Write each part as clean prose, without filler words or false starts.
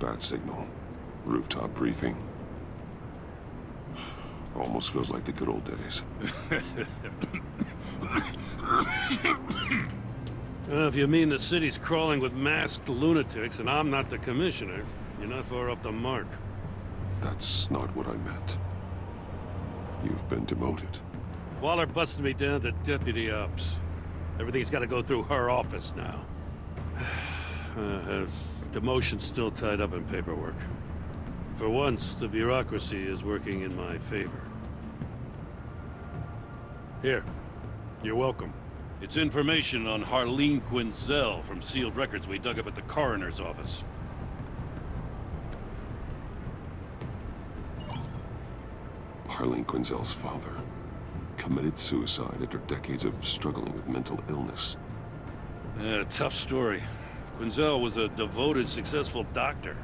Bat signal. Rooftop briefing. Almost feels like the good old days. If you mean the city's crawling with masked lunatics and I'm not the commissioner, you're not far off the mark. That's not what I meant. You've been demoted. Waller busted me down to deputy ops. Everything's got to go through her office now. Demotion's still tied up in paperwork. For once, the bureaucracy is working in my favor. Here. You're welcome. It's information on Harleen Quinzel from sealed records we dug up at the coroner's office. Harleen Quinzel's father committed suicide after decades of struggling with mental illness. Yeah, tough story. Quinzel was a devoted, successful doctor.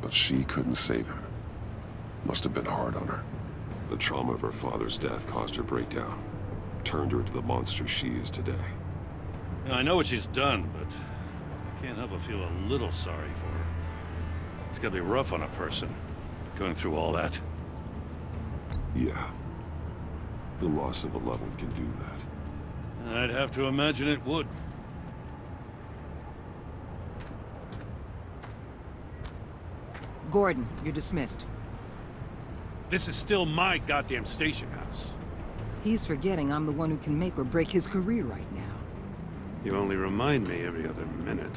But she couldn't save him. Must have been hard on her. The trauma of her father's death caused her breakdown. Turned her into the monster she is today. Yeah, I know what she's done, but I can't help but feel a little sorry for her. It's gotta be rough on a person, going through all that. Yeah. The loss of a loved one can do that. I'd have to imagine it would. Gordon, you're dismissed. This is still my goddamn station house. He's forgetting I'm the one who can make or break his career right now. You only remind me every other minute.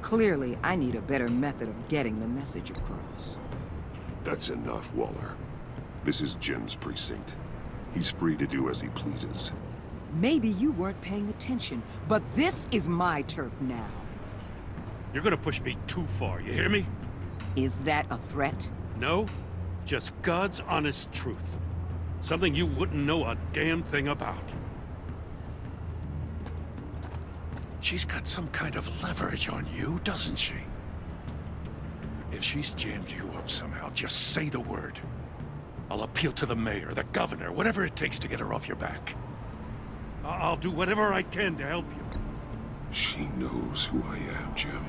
Clearly, I need a better method of getting the message across. That's enough, Waller. This is Jim's precinct. He's free to do as he pleases. Maybe you weren't paying attention, but this is my turf now. You're gonna push me too far, you hear me? Is that a threat? No, just God's honest truth. Something you wouldn't know a damn thing about. She's got some kind of leverage on you, doesn't she? If she's jammed you up somehow, just say the word. I'll appeal to the mayor, the governor, whatever it takes to get her off your back. I'll do whatever I can to help you. She knows who I am, Jim.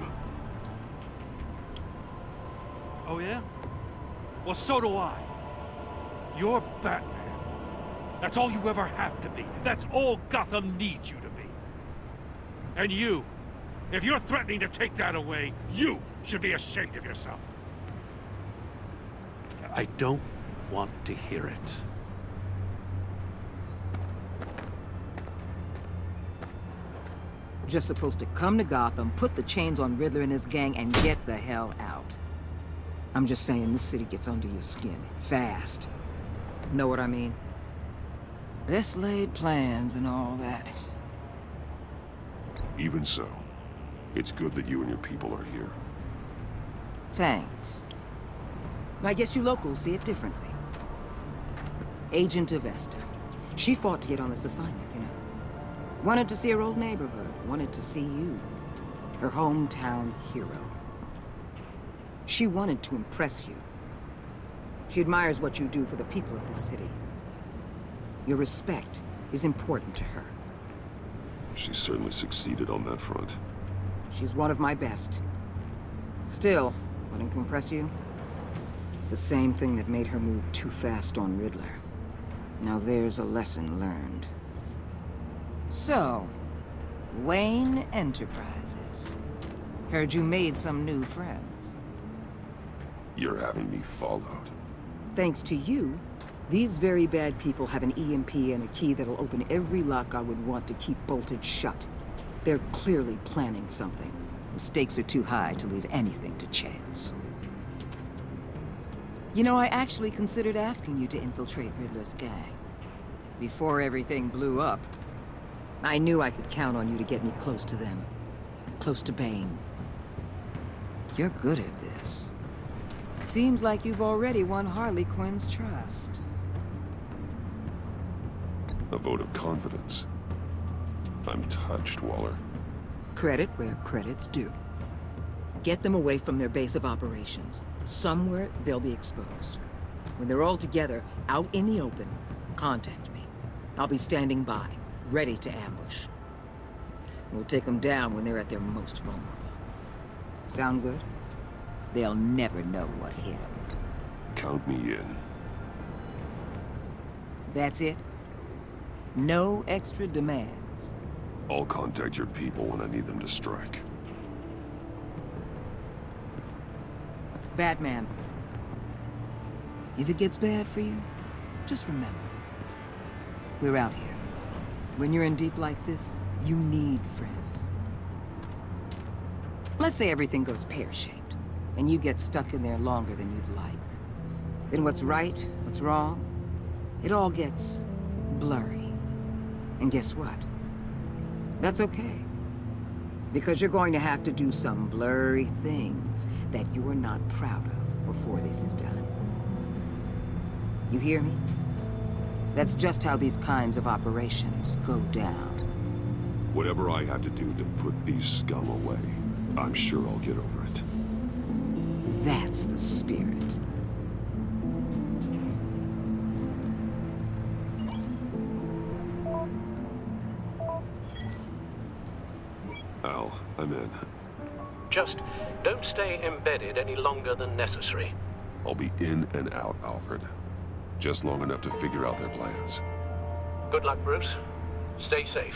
Oh yeah? Well, so do I. You're Batman. That's all you ever have to be. That's all Gotham needs you to be. And you, if you're threatening to take that away, you should be ashamed of yourself. I don't want to hear it. Just supposed to come to Gotham, put the chains on Riddler and his gang, and get the hell out. I'm just saying, this city gets under your skin. Fast. Know what I mean? Best laid plans and all that. Even so, it's good that you and your people are here. Thanks. I guess you locals see it differently. Agent Avesta. She fought to get on this assignment, you know. Wanted to see her old neighborhood. Wanted to see you. Her hometown hero. She wanted to impress you. She admires what you do for the people of this city. Your respect is important to her. She certainly succeeded on that front. She's one of my best. Still, wanting to impress you? It's the same thing that made her move too fast on Riddler. Now there's a lesson learned. So, Wayne Enterprises. Heard you made some new friends. You're having me followed. Thanks to you, these very bad people have an EMP and a key that'll open every lock I would want to keep bolted shut. They're clearly planning something. The stakes are too high to leave anything to chance. You know, I actually considered asking you to infiltrate Riddler's gang. Before everything blew up, I knew I could count on you to get me close to them. Close to Bane. You're good at this. Seems like you've already won Harley Quinn's trust. A vote of confidence. I'm touched, Waller. Credit where credit's due. Get them away from their base of operations. Somewhere they'll be exposed. When they're all together, out in the open, contact me. I'll be standing by, ready to ambush. We'll take them down when they're at their most vulnerable. Sound good? they'll never know what hit them. Count me in. That's it? No extra demands? I'll contact your people when I need them to strike. Batman. If it gets bad for you, just remember. We're out here. When you're in deep like this, you need friends. Let's say everything goes pear-shaped, and you get stuck in there longer than you'd like. Then what's right, what's wrong, it all gets blurry. And guess what? That's okay. Because you're going to have to do some blurry things that you are not proud of before this is done. You hear me? That's just how these kinds of operations go down. Whatever I have to do to put these scum away, I'm sure I'll get over it. That's the spirit. Al, I'm in. Just don't stay embedded any longer than necessary. I'll be in and out, Alfred. Just long enough to figure out their plans. Good luck, Bruce. Stay safe.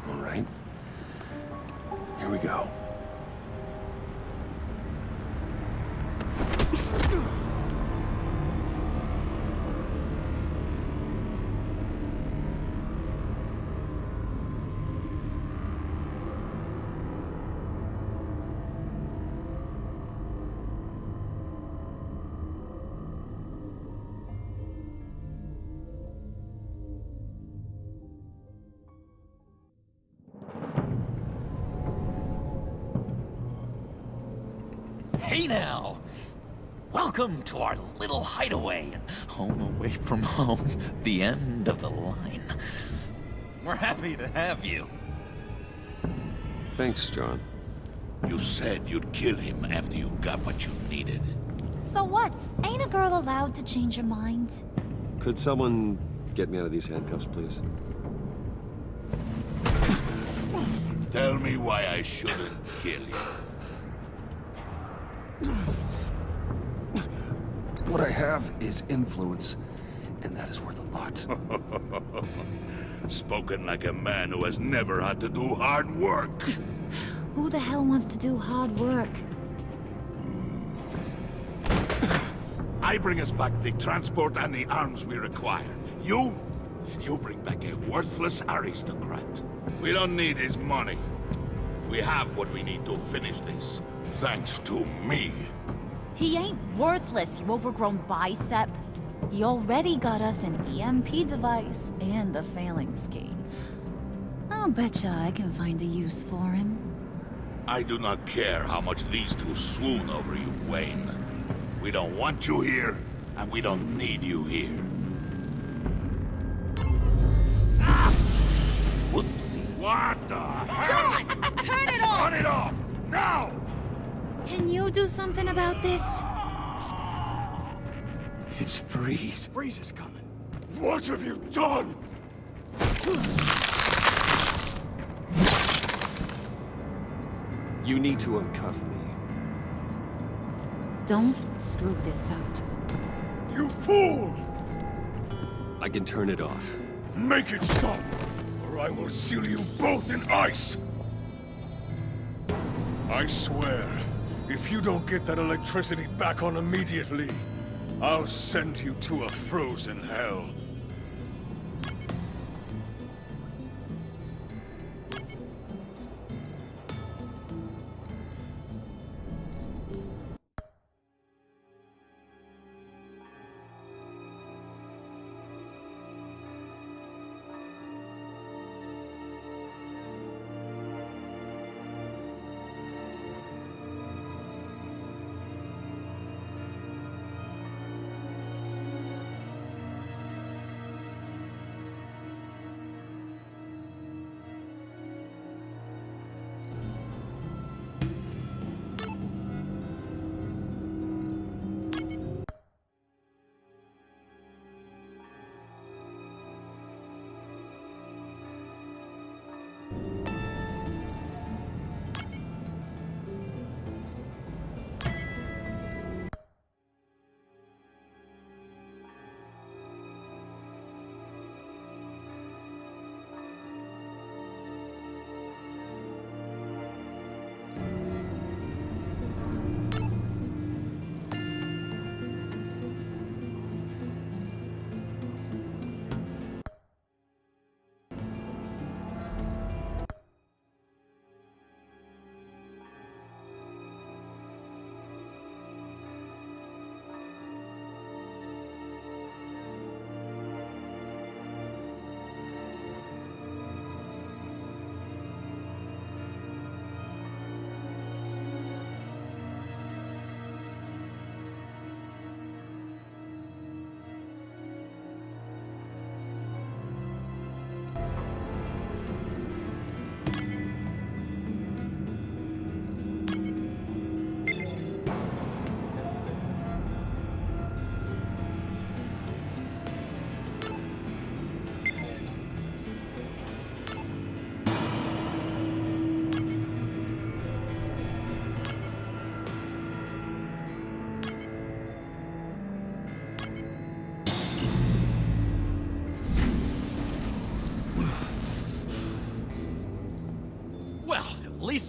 All right. Here we go. Hey now! Welcome to our little hideaway and home away from home, the end of the line. We're happy to have you. Thanks, John. You said you'd kill him after you got what you needed. So what? Ain't a girl allowed to change her mind? Could someone get me out of these handcuffs, please? Tell me why I shouldn't kill you. What I have is influence, and that is worth a lot. Spoken like a man who has never had to do hard work. Who the hell wants to do hard work? I bring us back the transport and the arms we require. You bring back a worthless aristocrat. We don't need his money. We have what we need to finish this, thanks to me. He ain't worthless, you overgrown bicep. He already got us an EMP device and the phalanx key. I'll betcha I can find a use for him. I do not care how much these two swoon over you, Wayne. We don't want you here, and we don't need you here. Whoopsie. What the hell? Turn it off! Turn it off! Now! Can you do something about this? It's Freeze. Freeze is coming. What have you done? You need to uncuff me. Don't screw this up. You fool! I can turn it off. Make it stop, or I will seal you both in ice! I swear, if you don't get that electricity back on immediately, I'll send you to a frozen hell.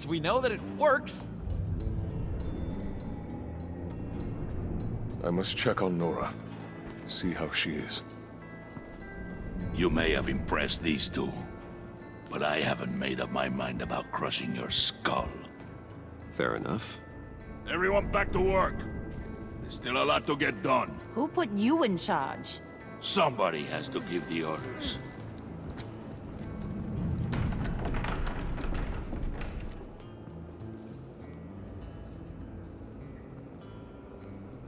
least we know that it works. I must check on Nora. See how she is. You may have impressed these two, but I haven't made up my mind about crushing your skull. Fair enough. Everyone back to work. There's still a lot to get done. Who put you in charge? Somebody has to give the orders.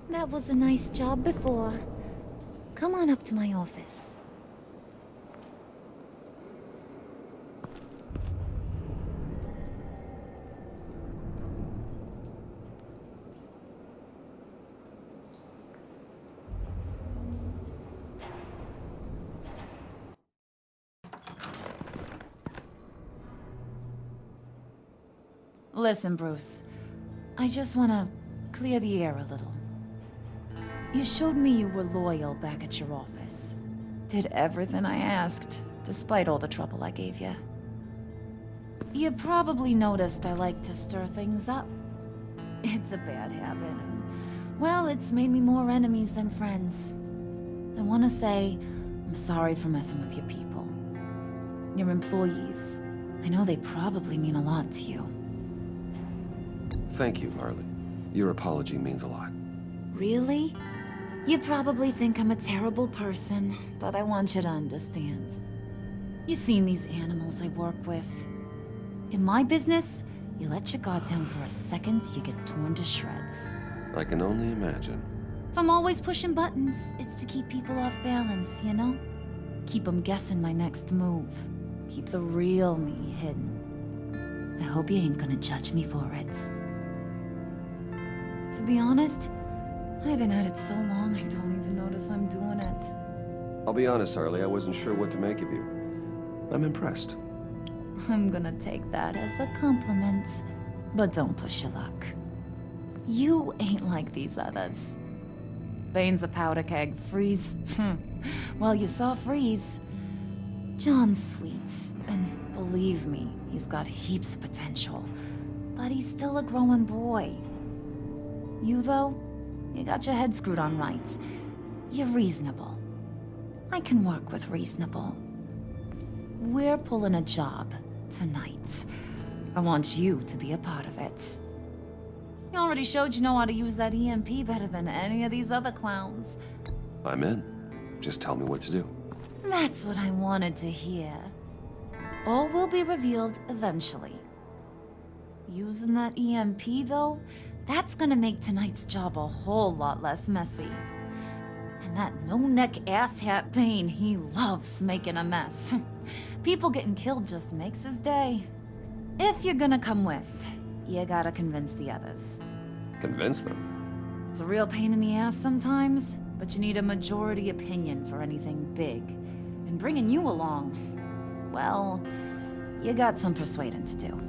That was a nice job before. Come on up to my office. Listen, Bruce. I just want to clear the air a little. You showed me you were loyal back at your office. Did everything I asked, despite all the trouble I gave you. You probably noticed I like to stir things up. It's a bad habit. Well, it's made me more enemies than friends. I want to say I'm sorry for messing with your people. Your employees. I know they probably mean a lot to you. Thank you, Harley. Your apology means a lot. Really? You probably think I'm a terrible person, but I want you to understand. You seen these animals I work with. In my business, you let your guard down for a second, you get torn to shreds. I can only imagine. If I'm always pushing buttons, it's to keep people off balance, you know? Keep them guessing my next move. Keep the real me hidden. I hope you ain't gonna judge me for it. To be honest, I've been at it so long I don't even notice I'm doing it. I'll be honest, Harley, I wasn't sure what to make of you. I'm impressed. I'm gonna take that as a compliment. But don't push your luck. You ain't like these others. Bane's a powder keg. Freeze. Well, you saw Freeze. John's sweet, and believe me, he's got heaps of potential. But he's still a growing boy. You, though, you got your head screwed on right. You're reasonable. I can work with reasonable. We're pulling a job tonight. I want you to be a part of it. You already showed you know how to use that EMP better than any of these other clowns. I'm in. Just tell me what to do. That's what I wanted to hear. All will be revealed eventually. Using that EMP, though, that's gonna make tonight's job a whole lot less messy. And that no-neck asshat Bane, he loves making a mess. People getting killed just makes his day. If you're gonna come with, you gotta convince the others. Convince them? It's a real pain in the ass sometimes, but you need a majority opinion for anything big. And bringing you along, well, you got some persuading to do.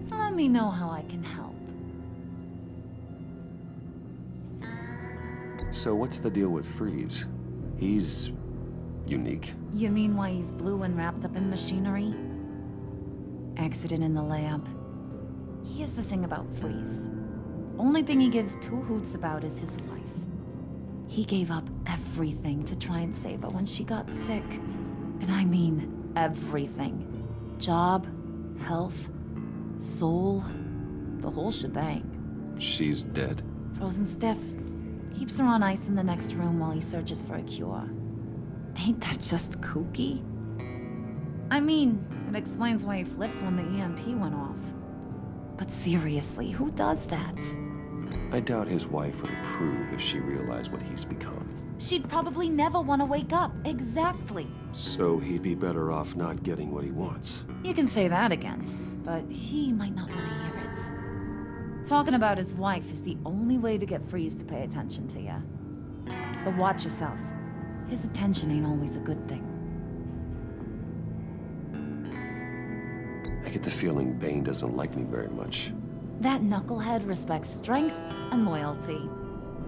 Let me know how I can help. So what's the deal with Freeze? He's unique. You mean why he's blue and wrapped up in machinery? Accident in the lab. Here's the thing about Freeze. Only thing he gives two hoots about is his wife. He gave up everything to try and save her when she got sick. And I mean everything. Job, health, soul, the whole shebang. She's dead. Frozen stiff. Keeps her on ice in the next room while he searches for a cure. Ain't that just kooky? I mean, it explains why he flipped when the EMP went off. But seriously, who does that? I doubt his wife would approve if she realized what he's become. She'd probably never want to wake up. Exactly. So he'd be better off not getting what he wants. You can say that again, but he might not want to hear it. Talking about his wife is the only way to get Freeze to pay attention to you. But watch yourself. His attention ain't always a good thing. I get the feeling Bane doesn't like me very much. That knucklehead respects strength and loyalty.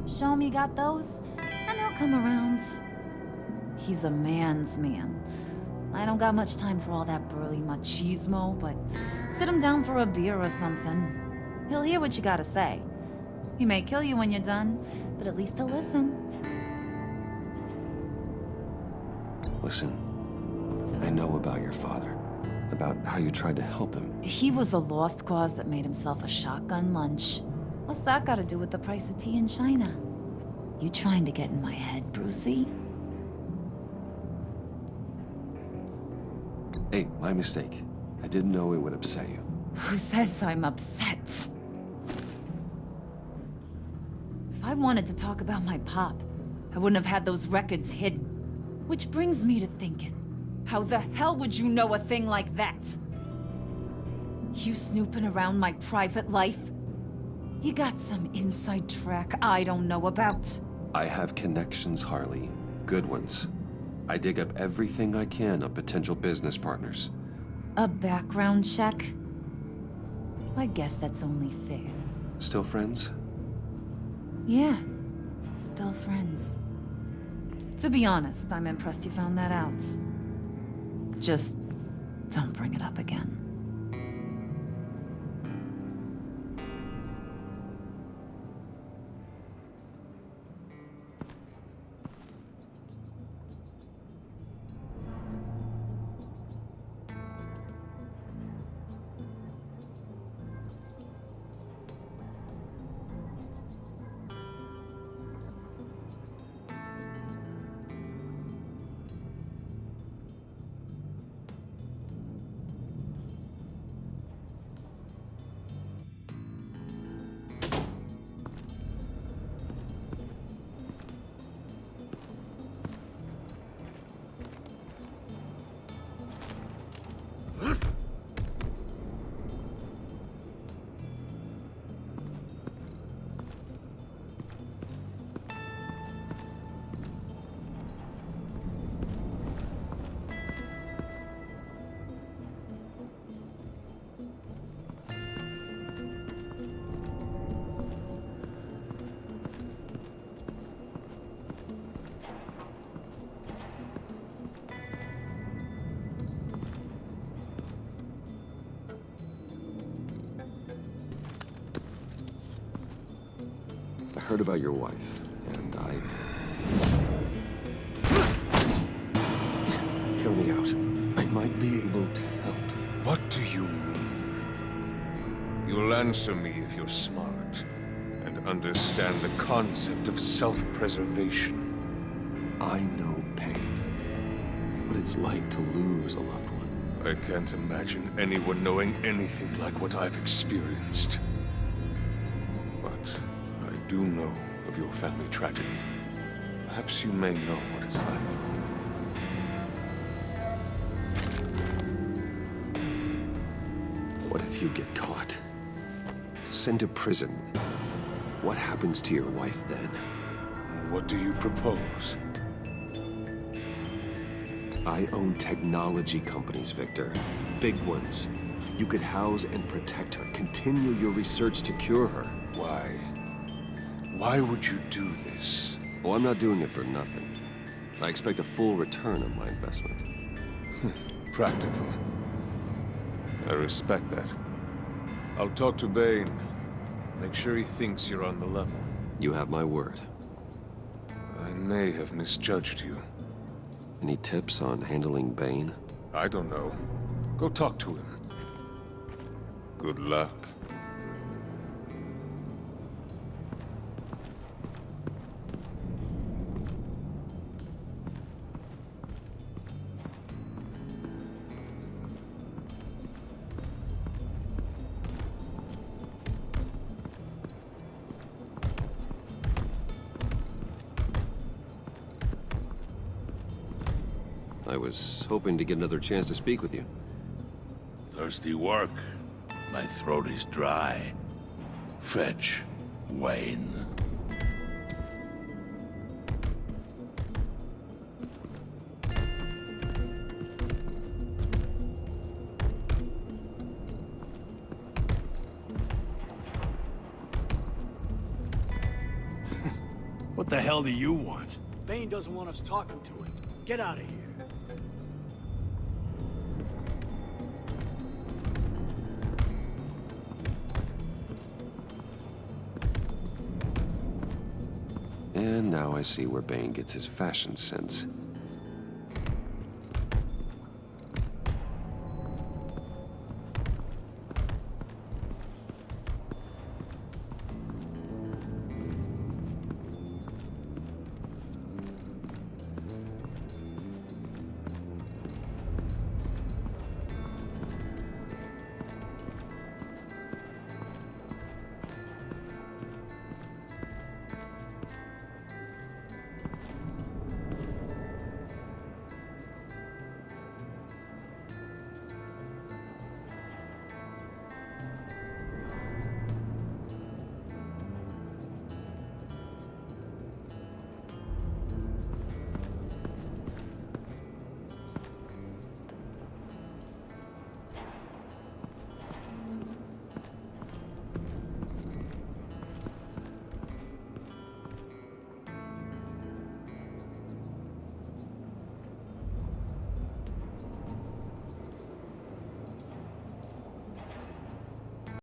Show him you got those, and he'll come around. He's a man's man. I don't got much time for all that burly machismo, but sit him down for a beer or something. He'll hear what you gotta say. He may kill you when you're done, but at least he'll listen. Listen, I know about your father. About how you tried to help him. He was a lost cause that made himself a shotgun lunch. What's that got to do with the price of tea in China? You trying to get in my head, Brucey? Hey, my mistake. I didn't know it would upset you. Who says I'm upset? If I wanted to talk about my pop, I wouldn't have had those records hidden. Which brings me to thinking, how the hell would you know a thing like that? You snooping around my private life? You got some inside track I don't know about. I have connections, Harley. Good ones. I dig up everything I can on potential business partners. A background check? I guess that's only fair. Still friends? Yeah, still friends. To be honest, I'm impressed you found that out. Just don't bring it up again. I heard about your wife, and Hear me out. I might be able to help. What do you mean? You'll answer me if you're smart and understand the concept of self-preservation. I know pain. What it's like to lose a loved one. I can't imagine anyone knowing anything like what I've experienced. But I do know of your family tragedy. Perhaps you may know what it's like. What if you get caught? Sent to prison. What happens to your wife then? What do you propose? I own technology companies, Victor. Big ones. You could house and protect her. Continue your research to cure her. Why? Why would you do this? Oh, I'm not doing it for nothing. I expect a full return on my investment. Practical. I respect that. I'll talk to Bane. Make sure he thinks you're on the level. You have my word. I may have misjudged you. Any tips on handling Bane? I don't know. Go talk to him. Good luck. I was hoping to get another chance to speak with you. Thirsty work? My throat is dry. Fetch Wayne. What the hell do you want? Bane doesn't want us talking to him. Get out of here. And now I see where Bane gets his fashion sense.